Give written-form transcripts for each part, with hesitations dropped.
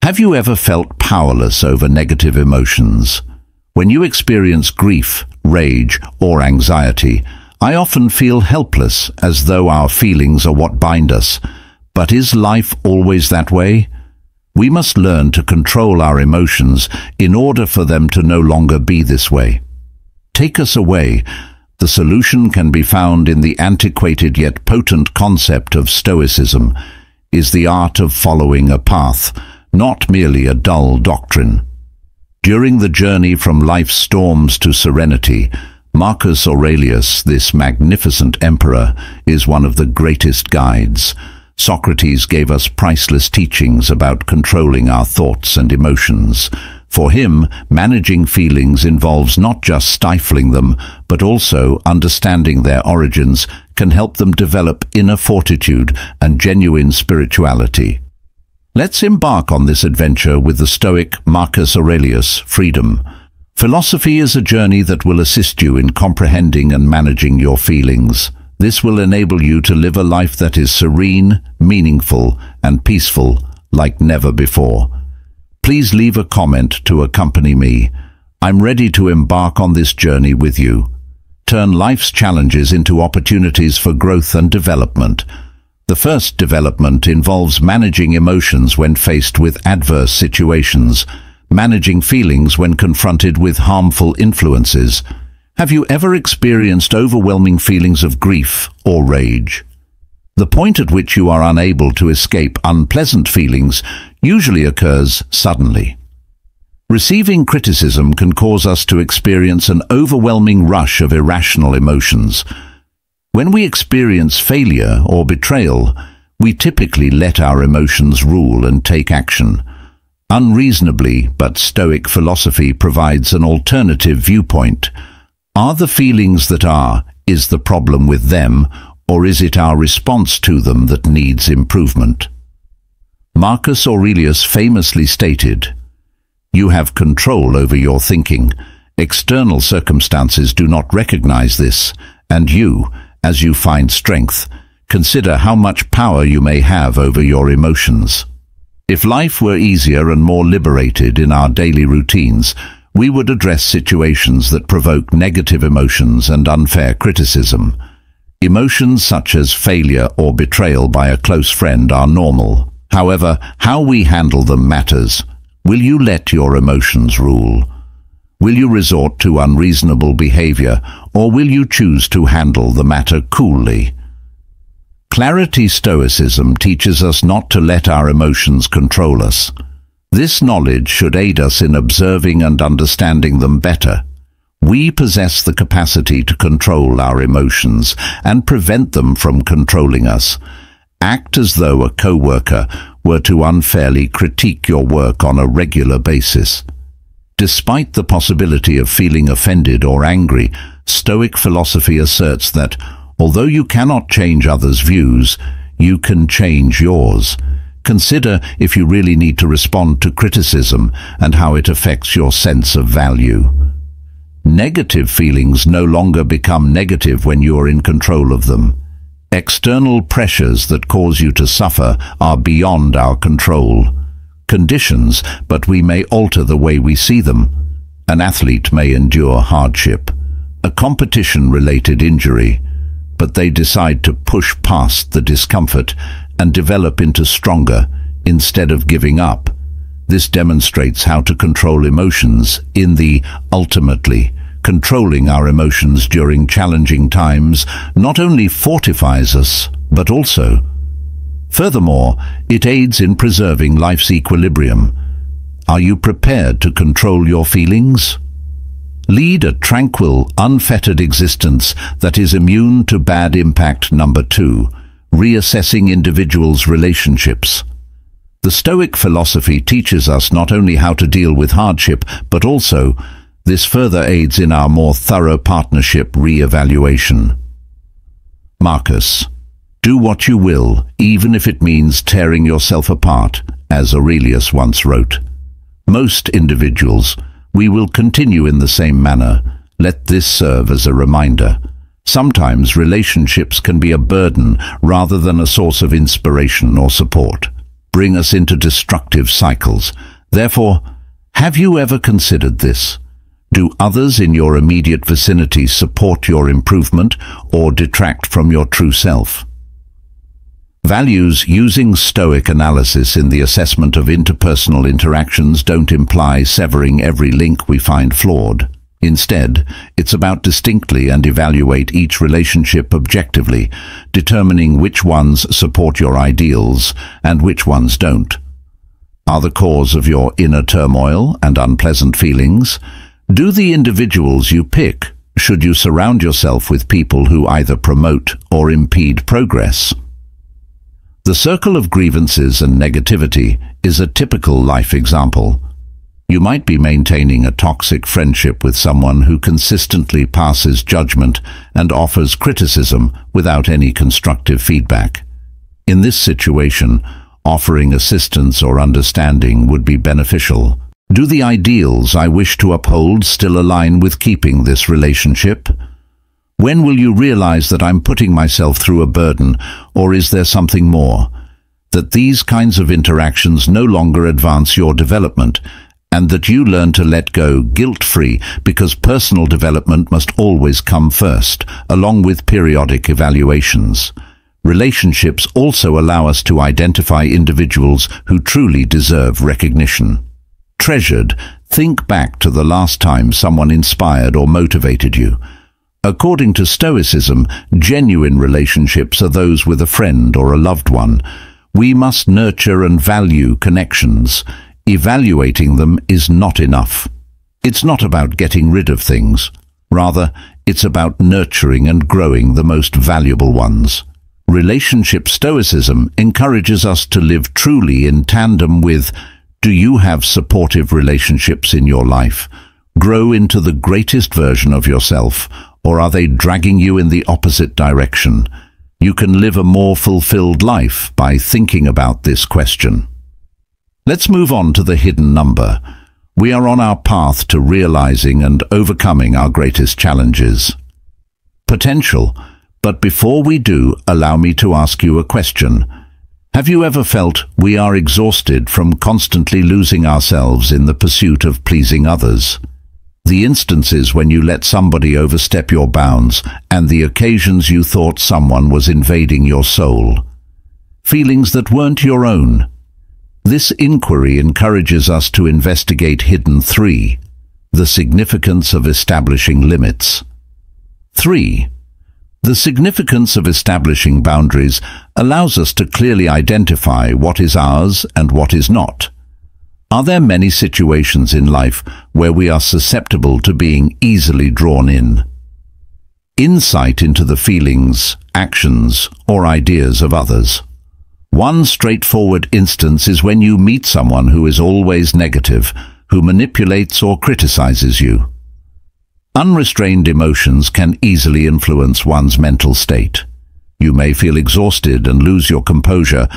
Have you ever felt powerless over negative emotions? When you experience grief, rage, or anxiety, I often feel helpless, as though our feelings are what bind us. But is life always that way? We must learn to control our emotions in order for them to no longer be this way. Take us away. The solution can be found in the antiquated yet potent concept of Stoicism, is the art of following a path, not merely a dull doctrine. During the journey from life's storms to serenity, Marcus Aurelius, this magnificent emperor, is one of the greatest guides. Socrates gave us priceless teachings about controlling our thoughts and emotions. For him, managing feelings involves not just stifling them, but also understanding their origins can help them develop inner fortitude and genuine spirituality. Let's embark on this adventure with the Stoic Marcus Aurelius, Freedom. Philosophy is a journey that will assist you in comprehending and managing your feelings. This will enable you to live a life that is serene, meaningful, and peaceful like never before. Please leave a comment to accompany me. I'm ready to embark on this journey with you. Turn life's challenges into opportunities for growth and development. The first development involves managing emotions when faced with adverse situations, managing feelings when confronted with harmful influences. Have you ever experienced overwhelming feelings of grief or rage? The point at which you are unable to escape unpleasant feelings usually occurs suddenly. Receiving criticism can cause us to experience an overwhelming rush of irrational emotions. When we experience failure or betrayal, we typically let our emotions rule and take action. Unreasonably, but Stoic philosophy provides an alternative viewpoint. Are the feelings that are, is the problem with them, or is it our response to them that needs improvement? Marcus Aurelius famously stated, "You have control over your thinking. External circumstances do not recognize this, and you, as you find strength, consider how much power you may have over your emotions." If life were easier and more liberated in our daily routines, we would address situations that provoke negative emotions and unfair criticism. Emotions such as failure or betrayal by a close friend are normal. However, how we handle them matters. Will you let your emotions rule? Will you resort to unreasonable behavior, or will you choose to handle the matter coolly? Clarity Stoicism teaches us not to let our emotions control us. This knowledge should aid us in observing and understanding them better. We possess the capacity to control our emotions and prevent them from controlling us. Act as though a co-worker were to unfairly critique your work on a regular basis. Despite the possibility of feeling offended or angry, Stoic philosophy asserts that, although you cannot change others' views, you can change yours. Consider if you really need to respond to criticism and how it affects your sense of value. Negative feelings no longer become negative when you are in control of them. External pressures that cause you to suffer are beyond our control. Conditions, but we may alter the way we see them. An athlete may endure hardship, a competition-related injury, but they decide to push past the discomfort and develop into stronger instead of giving up. This demonstrates how to control emotions in the ultimately. Controlling our emotions during challenging times not only fortifies us, but also, furthermore, it aids in preserving life's equilibrium. Are you prepared to control your feelings? Lead a tranquil, unfettered existence that is immune to bad impact. Number 2, reassessing individuals' relationships. The Stoic philosophy teaches us not only how to deal with hardship, but also this further aids in our more thorough partnership re-evaluation. Marcus, do what you will, even if it means tearing yourself apart, as Aurelius once wrote. Most individuals, we will continue in the same manner. Let this serve as a reminder. Sometimes relationships can be a burden rather than a source of inspiration or support. bring us into destructive cycles. Therefore, have you ever considered this? Do others in your immediate vicinity support your improvement or detract from your true self? Values using Stoic analysis in the assessment of interpersonal interactions don't imply severing every link we find flawed. Instead, it's about distinctly and evaluate each relationship objectively, determining which ones support your ideals and which ones don't. Are the cause of your inner turmoil and unpleasant feelings? Do the individuals you pick, should you surround yourself with people who either promote or impede progress? The circle of grievances and negativity is a typical life example. You might be maintaining a toxic friendship with someone who consistently passes judgment and offers criticism without any constructive feedback. In this situation, offering assistance or understanding would be beneficial. Do the ideals I wish to uphold still align with keeping this relationship? When will you realize that I'm putting myself through a burden, or is there something more? That these kinds of interactions no longer advance your development, and that you learn to let go guilt-free, because personal development must always come first, along with periodic evaluations. Relationships also allow us to identify individuals who truly deserve recognition. Treasured, think back to the last time someone inspired or motivated you. According to Stoicism, genuine relationships are those with a friend or a loved one. We must nurture and value connections. Evaluating them is not enough. It's not about getting rid of things. Rather, it's about nurturing and growing the most valuable ones. Relationship Stoicism encourages us to live truly in tandem with: do you have supportive relationships in your life? Grow into the greatest version of yourself, or are they dragging you in the opposite direction? You can live a more fulfilled life by thinking about this question. Let's move on to the hidden number. We are on our path to realizing and overcoming our greatest challenges. Potential. But before we do, allow me to ask you a question. Have you ever felt we are exhausted from constantly losing ourselves in the pursuit of pleasing others? The instances when you let somebody overstep your bounds, and the occasions you thought someone was invading your soul. Feelings that weren't your own. This inquiry encourages us to investigate hidden 3, the significance of establishing limits. 3. The significance of establishing boundaries allows us to clearly identify what is ours and what is not. Are there many situations in life where we are susceptible to being easily drawn in? Insight into the feelings, actions, or ideas of others. One straightforward instance is when you meet someone who is always negative, who manipulates or criticizes you. Unrestrained emotions can easily influence one's mental state. You may feel exhausted and lose your composure,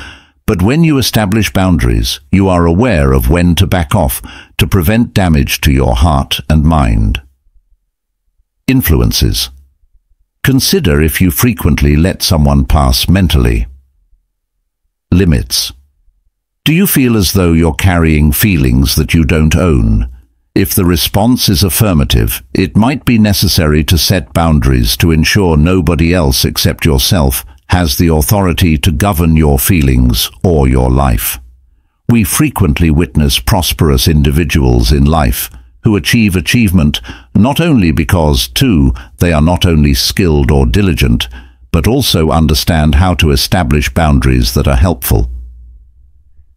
but when you establish boundaries, you are aware of when to back off to prevent damage to your heart and mind. Influences. Consider if you frequently let someone pass mentally. Limits. Do you feel as though you're carrying feelings that you don't own? If the response is affirmative, it might be necessary to set boundaries to ensure nobody else except yourself has the authority to govern your feelings or your life. We frequently witness prosperous individuals in life who achieve achievement not only because, too, they are not only skilled or diligent, but also understand how to establish boundaries that are helpful.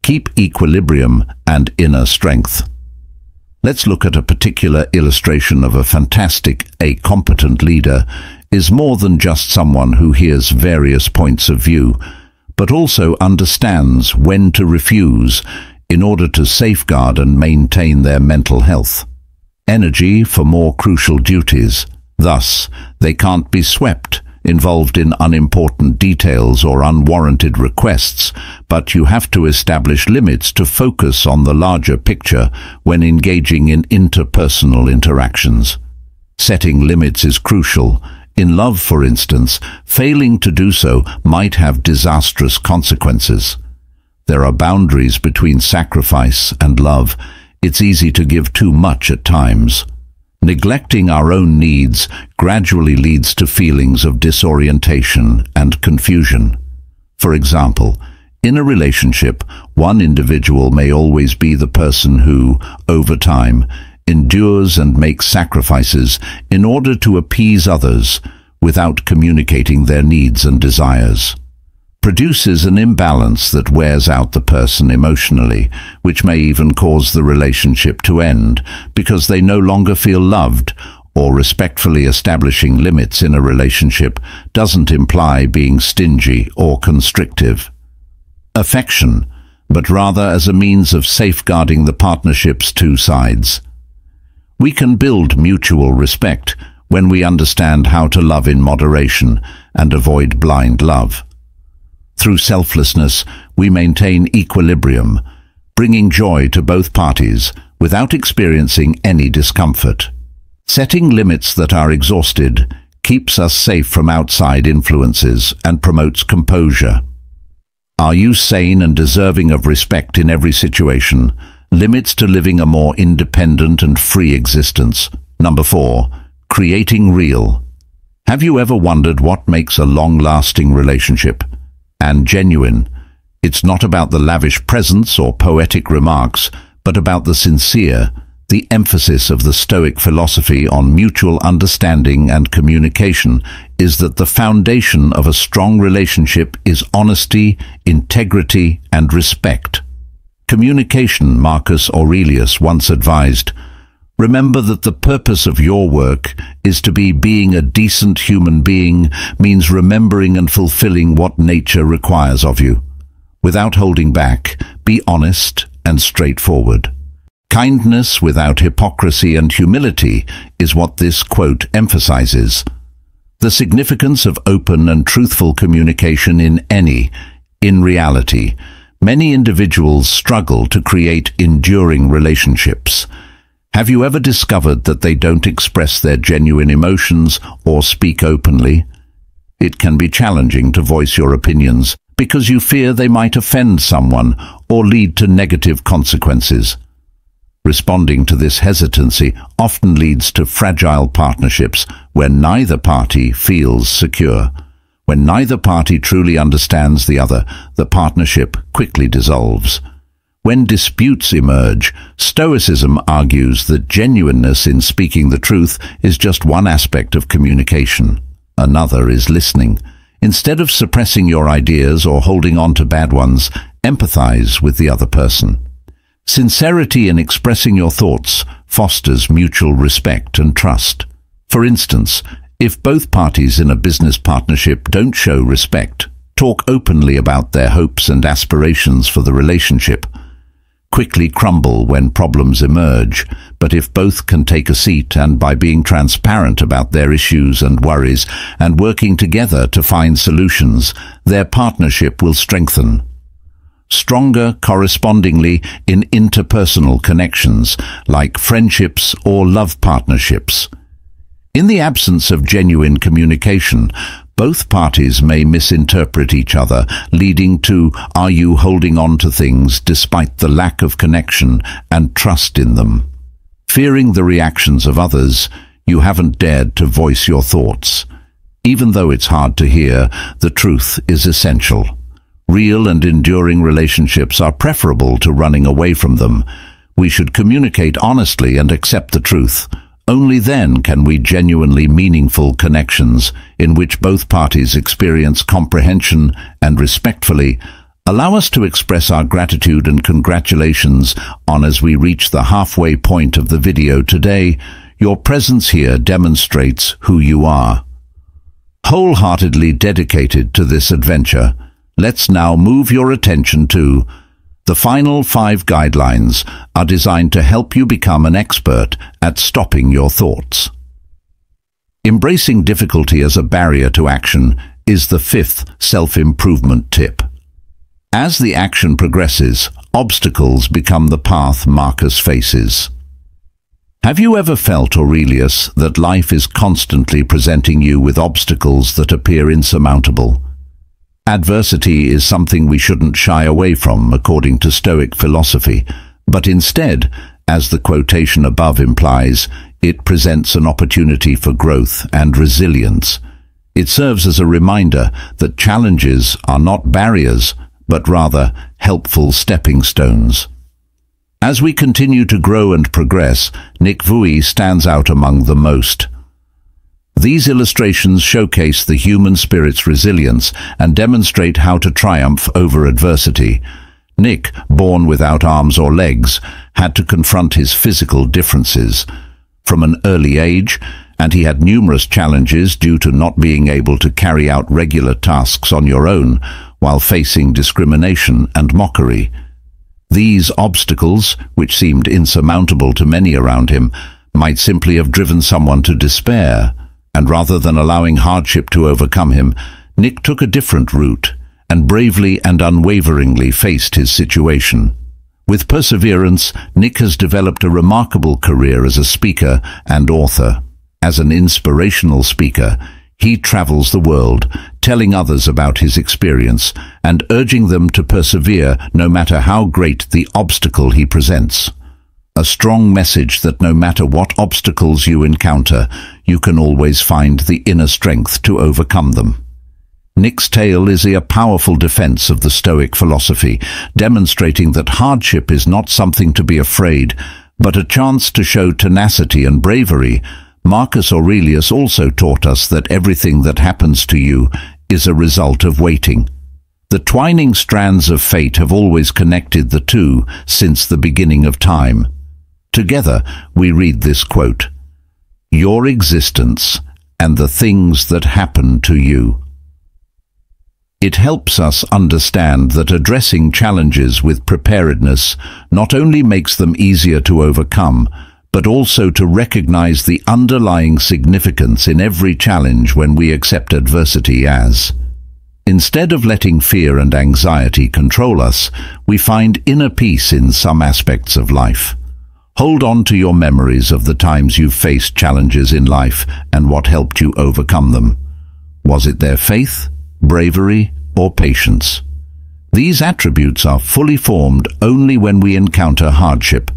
Keep equilibrium and inner strength. Let's look at a particular illustration of a competent leader is more than just someone who hears various points of view, but also understands when to refuse in order to safeguard and maintain their mental health. Energy for more crucial duties. Thus, they can't be swept, involved in unimportant details or unwarranted requests, but you have to establish limits to focus on the larger picture when engaging in interpersonal interactions. Setting limits is crucial. In love, for instance, failing to do so might have disastrous consequences. There are boundaries between sacrifice and love. It's easy to give too much at times. Neglecting our own needs gradually leads to feelings of disorientation and confusion. For example, in a relationship, one individual may always be the person who, over time, endures and makes sacrifices in order to appease others without communicating their needs and desires. Produces an imbalance that wears out the person emotionally, which may even cause the relationship to end because they no longer feel loved. Or respectfully establishing limits in a relationship doesn't imply being stingy or constrictive. Affection, but rather as a means of safeguarding the partnership's two sides. We can build mutual respect when we understand how to love in moderation and avoid blind love. Through selflessness, we maintain equilibrium, bringing joy to both parties without experiencing any discomfort. Setting limits that are exhausted keeps us safe from outside influences and promotes composure. Are you sane and deserving of respect in every situation? Limits to living a more independent and free existence. Number 4. Creating real. Have you ever wondered what makes a long-lasting relationship? And genuine. It's not about the lavish presents or poetic remarks, but about the sincere, the emphasis of the Stoic philosophy on mutual understanding and communication is that the foundation of a strong relationship is honesty, integrity, and respect. Communication, Marcus Aurelius once advised, remember that the purpose of your work is to be being a decent human being means remembering and fulfilling what nature requires of you. Without holding back, be honest and straightforward. Kindness without hypocrisy and humility is what this quote emphasizes. The significance of open and truthful communication in reality, many individuals struggle to create enduring relationships. Have you ever discovered that they don't express their genuine emotions or speak openly? It can be challenging to voice your opinions because you fear they might offend someone or lead to negative consequences. Responding to this hesitancy often leads to fragile partnerships where neither party feels secure. When neither party truly understands the other, the partnership quickly dissolves. When disputes emerge, Stoicism argues that genuineness in speaking the truth is just one aspect of communication. Another is listening. Instead of suppressing your ideas or holding on to bad ones, empathize with the other person. Sincerity in expressing your thoughts fosters mutual respect and trust. For instance, if both parties in a business partnership don't show respect, talk openly about their hopes and aspirations for the relationship, quickly crumble when problems emerge, but if both can take a seat and by being transparent about their issues and worries and working together to find solutions, their partnership will strengthen. Stronger correspondingly in interpersonal connections like friendships or love partnerships. In the absence of genuine communication, both parties may misinterpret each other, leading to, are you holding on to things despite the lack of connection and trust in them? Fearing the reactions of others, you haven't dared to voice your thoughts. Even though it's hard to hear, the truth is essential. Real and enduring relationships are preferable to running away from them. We should communicate honestly and accept the truth. Only then can we genuinely meaningful connections in which both parties experience comprehension and respectfully allow us to express our gratitude and congratulations on as we reach the halfway point of the video today. Your presence here demonstrates who you are. Wholeheartedly dedicated to this adventure, let's now move your attention to the final 5 guidelines are designed to help you become an expert at stopping your thoughts. Embracing difficulty as a barrier to action is the 5th self-improvement tip. As the action progresses, obstacles become the path Marcus faces. Have you ever felt, Aurelius, that life is constantly presenting you with obstacles that appear insurmountable? Adversity is something we shouldn't shy away from, according to Stoic philosophy, but instead, as the quotation above implies, it presents an opportunity for growth and resilience. It serves as a reminder that challenges are not barriers, but rather helpful stepping stones. As we continue to grow and progress, Nick Vui stands out among the most. These illustrations showcase the human spirit's resilience and demonstrate how to triumph over adversity. Nick, born without arms or legs, had to confront his physical differences from an early age, and he had numerous challenges due to not being able to carry out regular tasks on your own while facing discrimination and mockery. These obstacles, which seemed insurmountable to many around him, might simply have driven someone to despair, and rather than allowing hardship to overcome him, Nick took a different route and bravely and unwaveringly faced his situation. With perseverance, Nick has developed a remarkable career as a speaker and author. As an inspirational speaker, he travels the world, telling others about his experience and urging them to persevere no matter how great the obstacle he presents. A strong message that no matter what obstacles you encounter, you can always find the inner strength to overcome them. Nick's tale is a powerful defense of the Stoic philosophy, demonstrating that hardship is not something to be afraid, but a chance to show tenacity and bravery. Marcus Aurelius also taught us that everything that happens to you is a result of waiting. The twining strands of fate have always connected the two since the beginning of time. Together, we read this quote: "Your existence and the things that happen to you." It helps us understand that addressing challenges with preparedness not only makes them easier to overcome, but also to recognize the underlying significance in every challenge when we accept adversity as. Instead of letting fear and anxiety control us, we find inner peace in some aspects of life. Hold on to your memories of the times you've faced challenges in life and what helped you overcome them. Was it their faith, bravery, or patience? These attributes are fully formed only when we encounter hardship,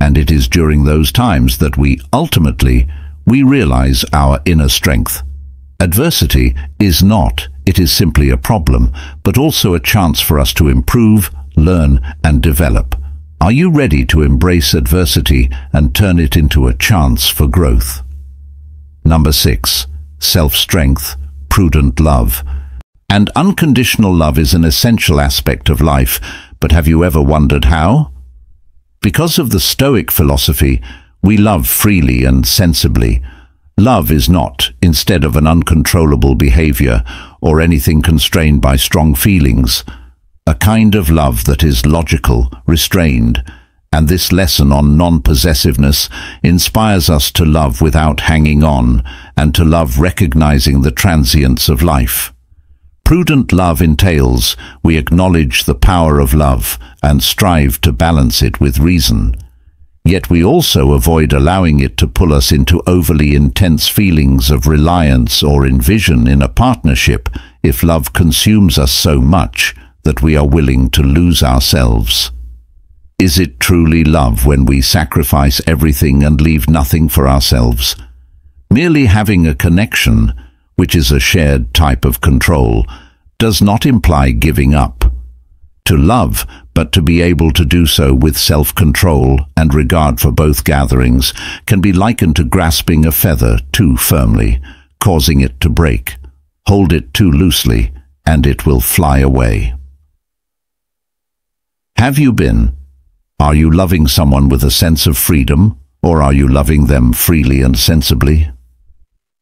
and it is during those times that we realize our inner strength. Adversity is not, it is simply a problem, but also a chance for us to improve, learn, and develop. Are you ready to embrace adversity and turn it into a chance for growth? Number 6. Self-strength, prudent love. And unconditional love is an essential aspect of life, but have you ever wondered how? Because of the Stoic philosophy, we love freely and sensibly. Love is not, instead of an uncontrollable behavior or anything constrained by strong feelings, a kind of love that is logical, restrained, and this lesson on non-possessiveness inspires us to love without hanging on and to love recognizing the transience of life. Prudent love entails we acknowledge the power of love and strive to balance it with reason. Yet we also avoid allowing it to pull us into overly intense feelings of reliance or envision in a partnership if love consumes us so much that we are willing to lose ourselves. Is it truly love when we sacrifice everything and leave nothing for ourselves? Merely having a connection, which is a shared type of control, does not imply giving up. To love, but to be able to do so with self-control and regard for both gatherings, can be likened to grasping a feather too firmly, causing it to break. Hold it too loosely, and it will fly away. Have you been? Are you loving someone with a sense of freedom, or are you loving them freely and sensibly?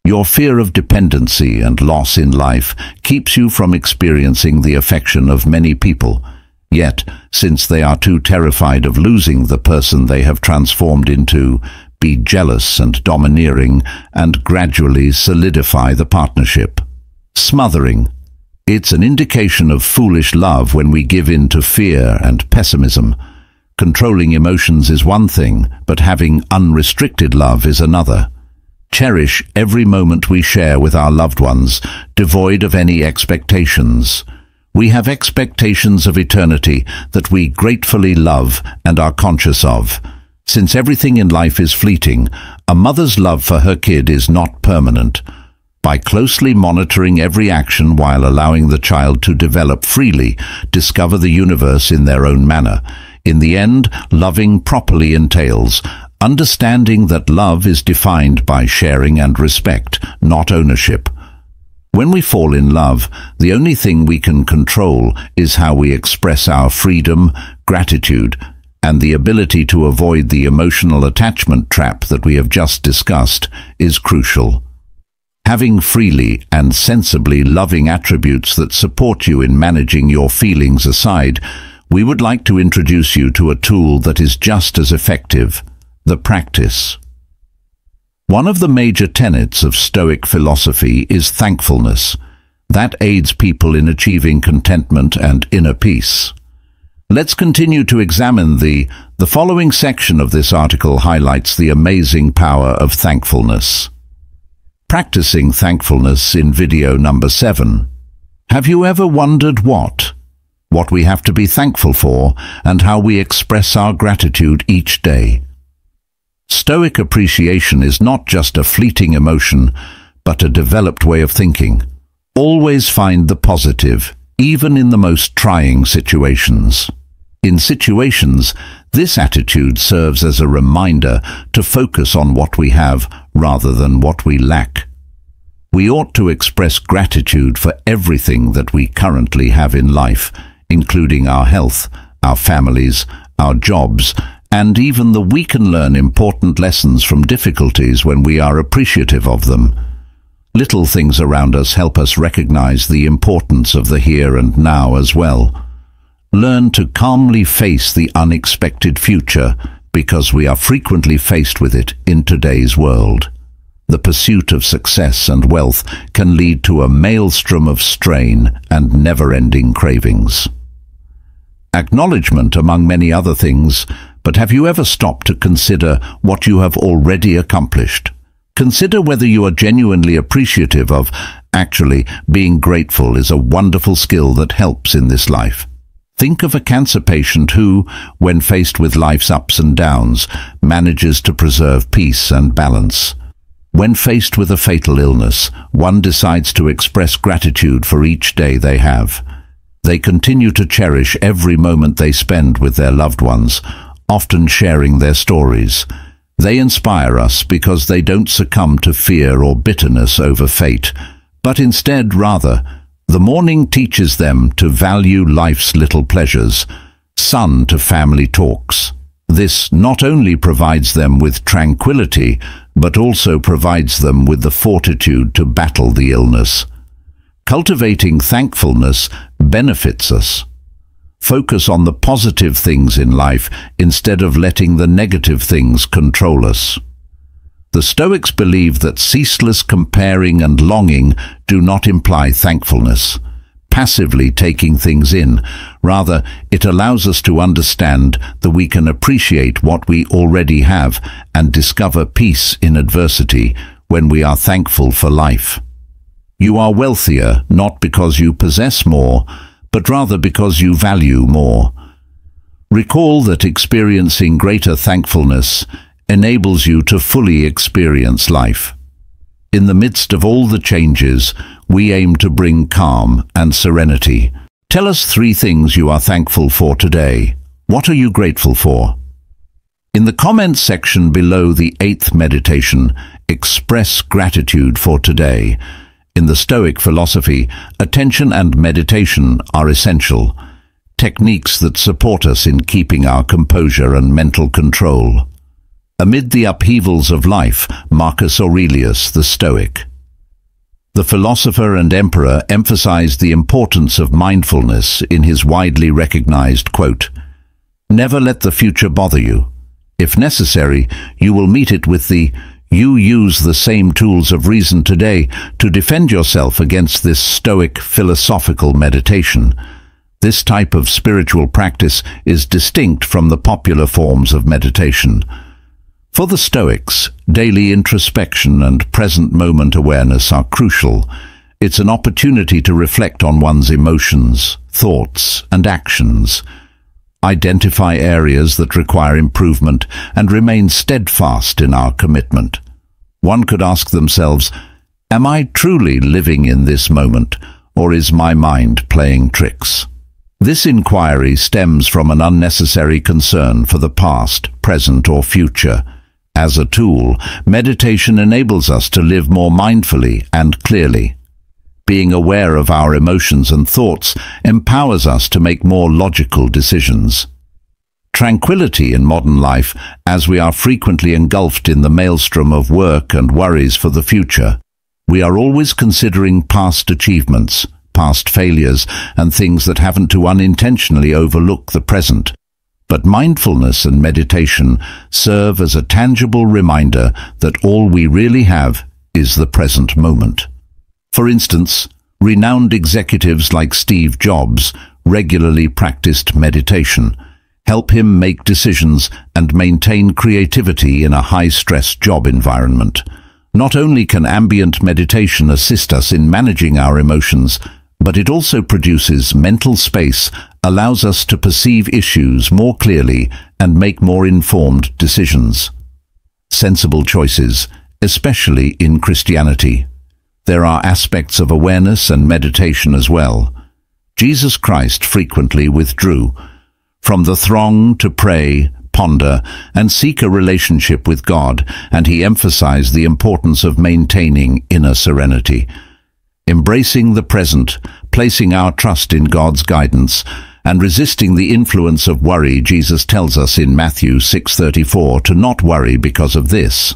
Your fear of dependency and loss in life keeps you from experiencing the affection of many people. Yet, since they are too terrified of losing the person they have transformed into, be jealous and domineering and gradually solidify the partnership. Smothering. It's an indication of foolish love when we give in to fear and pessimism. Controlling emotions is one thing, but having unrestricted love is another. Cherish every moment we share with our loved ones, devoid of any expectations. We have expectations of eternity that we gratefully love and are conscious of. Since everything in life is fleeting, a mother's love for her kid is not permanent. By closely monitoring every action while allowing the child to develop freely, discover the universe in their own manner. In the end, loving properly entails understanding that love is defined by sharing and respect, not ownership. When we fall in love, the only thing we can control is how we express our freedom, gratitude, and the ability to avoid the emotional attachment trap that we have just discussed is crucial. Having freely and sensibly loving attributes that support you in managing your feelings aside, we would like to introduce you to a tool that is just as effective: the practice. One of the major tenets of Stoic philosophy is thankfulness. That aids people in achieving contentment and inner peace. Let's continue to examine the following section of this article highlights the amazing power of thankfulness. Practicing thankfulness in video number 7. Have you ever wondered what we have to be thankful for and how we express our gratitude each day? Stoic appreciation is not just a fleeting emotion, but a developed way of thinking. Always find the positive, even in the most trying situations. In situations, this attitude serves as a reminder to focus on what we have rather than what we lack. We ought to express gratitude for everything that we currently have in life, including our health, our families, our jobs, and even that we can learn important lessons from difficulties when we are appreciative of them. Little things around us help us recognize the importance of the here and now as well. Learn to calmly face the unexpected future because we are frequently faced with it in today's world. The pursuit of success and wealth can lead to a maelstrom of strain and never-ending cravings. Acknowledgement among many other things, but have you ever stopped to consider what you have already accomplished? Consider whether you are genuinely appreciative of. Actually, being grateful is a wonderful skill that helps in this life. Think of a cancer patient who, when faced with life's ups and downs, manages to preserve peace and balance. When faced with a fatal illness, one decides to express gratitude for each day they have. They continue to cherish every moment they spend with their loved ones, often sharing their stories. They inspire us because they don't succumb to fear or bitterness over fate, but instead, rather, the morning teaches them to value life's little pleasures, sun to family talks. This not only provides them with tranquility, but also provides them with the fortitude to battle the illness. Cultivating thankfulness benefits us. Focus on the positive things in life instead of letting the negative things control us. The Stoics believe that ceaseless comparing and longing do not imply thankfulness, passively taking things in. Rather, it allows us to understand that we can appreciate what we already have and discover peace in adversity when we are thankful for life. You are wealthier not because you possess more, but rather because you value more. Recall that experiencing greater thankfulness enables you to fully experience life. In the midst of all the changes, we aim to bring calm and serenity. Tell us 3 things you are thankful for today. What are you grateful for? In the comments section below the 8th meditation, express gratitude for today. In the Stoic philosophy, attention and meditation are essential, techniques that support us in keeping our composure and mental control. Amid the upheavals of life, Marcus Aurelius, the Stoic, the philosopher and emperor, emphasized the importance of mindfulness in his widely recognized quote, "Never let the future bother you. If necessary, you will meet it with you use the same tools of reason today to defend yourself against this Stoic philosophical meditation." This type of spiritual practice is distinct from the popular forms of meditation. For the Stoics, daily introspection and present moment awareness are crucial, It's an opportunity to reflect on one's emotions, thoughts, and actions, identify areas that require improvement, and remain steadfast in our commitment. One could ask themselves, am I truly living in this moment, or is my mind playing tricks? This inquiry stems from an unnecessary concern for the past, present, or future. As a tool, meditation enables us to live more mindfully and clearly. Being aware of our emotions and thoughts empowers us to make more logical decisions. Tranquility in modern life, as we are frequently engulfed in the maelstrom of work and worries for the future. We are always considering past achievements, past failures, and things that haven't to unintentionally overlook the present. But mindfulness and meditation serve as a tangible reminder that all we really have is the present moment. For instance, renowned executives like Steve Jobs regularly practiced meditation, help him make decisions and maintain creativity in a high-stress job environment. Not only can ambient meditation assist us in managing our emotions, but it also produces mental space, allows us to perceive issues more clearly and make more informed decisions. Sensible choices, especially in Christianity. There are aspects of awareness and meditation as well. Jesus Christ frequently withdrew from the throng to pray, ponder, and seek a relationship with God, and he emphasized the importance of maintaining inner serenity. Embracing the present, placing our trust in God's guidance, and resisting the influence of worry. Jesus tells us in Matthew 6:34 to not worry because of this.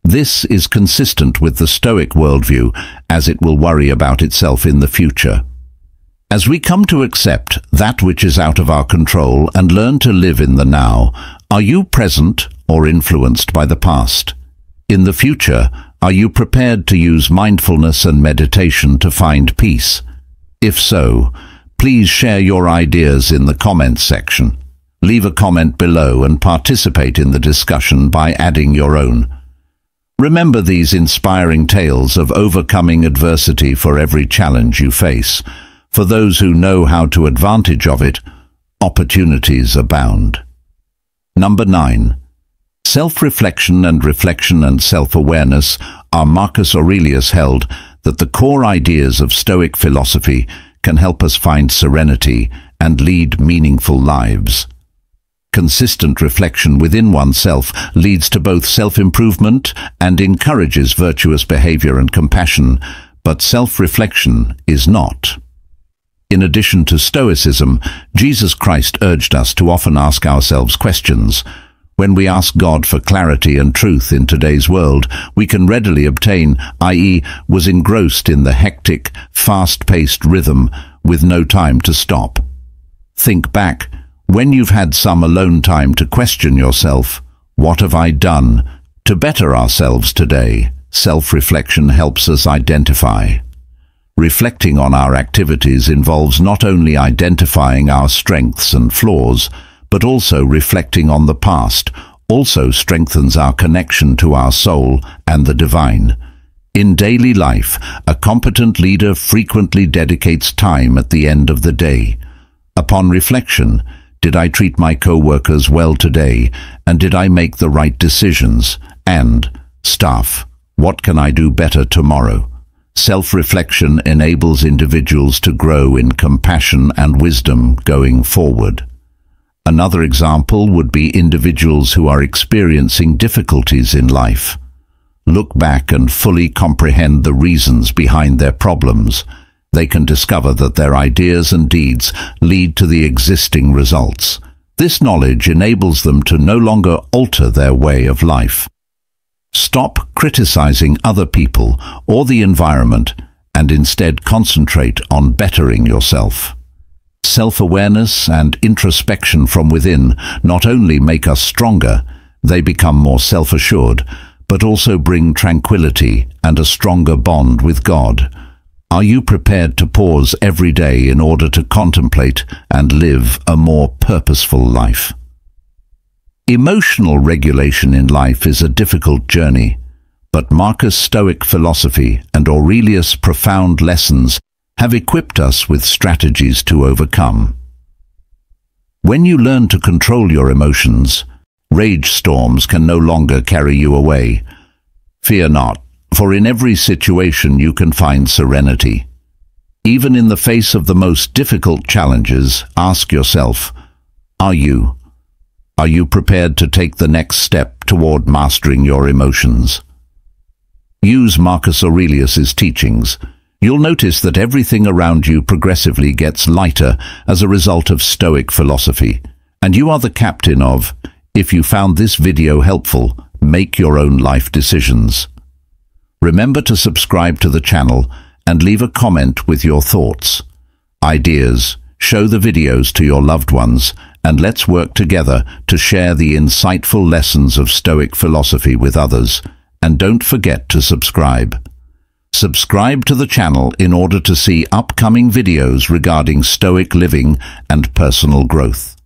This is consistent with the Stoic worldview, as it will worry about itself in the future. As we come to accept that which is out of our control and learn to live in the now, are you present or influenced by the past? In the future, are you prepared to use mindfulness and meditation to find peace? If so, please share your ideas in the comments section. Leave a comment below and participate in the discussion by adding your own. Remember these inspiring tales of overcoming adversity for every challenge you face. For those who know how to advantage of it, opportunities abound. Number 9. Self-reflection and self-awareness. Marcus Aurelius held that the core ideas of Stoic philosophy can help us find serenity and lead meaningful lives. Consistent reflection within oneself leads to both self-improvement and encourages virtuous behavior and compassion, but self-reflection is not. In addition to Stoicism, Jesus Christ urged us to often ask ourselves questions. When we ask God for clarity and truth in today's world, we can readily obtain, i.e., was engrossed in the hectic, fast-paced rhythm with no time to stop. Think back. When you've had some alone time to question yourself, what have I done to better ourselves today? Self-reflection helps us identify. Reflecting on our activities involves not only identifying our strengths and flaws, but also reflecting on the past, also strengthens our connection to our soul and the divine. In daily life, a competent leader frequently dedicates time at the end of the day. Upon reflection, did I treat my co-workers well today, and did I make the right decisions? And, staff, what can I do better tomorrow? Self-reflection enables individuals to grow in compassion and wisdom going forward. Another example would be individuals who are experiencing difficulties in life. Look back and fully comprehend the reasons behind their problems. They can discover that their ideas and deeds lead to the existing results. This knowledge enables them to no longer alter their way of life. Stop criticizing other people or the environment and instead concentrate on bettering yourself. Self-awareness and introspection from within not only make us stronger, they become more self-assured, but also bring tranquility and a stronger bond with God. Are you prepared to pause every day in order to contemplate and live a more purposeful life? Emotional regulation in life is a difficult journey, but Marcus' Stoic philosophy and Aurelius' profound lessons have equipped us with strategies to overcome. When you learn to control your emotions, rage storms can no longer carry you away. Fear not, for in every situation you can find serenity. Even in the face of the most difficult challenges, ask yourself, Are you prepared to take the next step toward mastering your emotions? Use Marcus Aurelius's teachings. You'll notice that everything around you progressively gets lighter as a result of Stoic philosophy, and you are the captain of. If you found this video helpful, make your own life decisions. Remember to subscribe to the channel and leave a comment with your thoughts, ideas. Show the videos to your loved ones, and let's work together to share the insightful lessons of Stoic philosophy with others. And don't forget to subscribe. Subscribe to the channel in order to see upcoming videos regarding Stoic living and personal growth.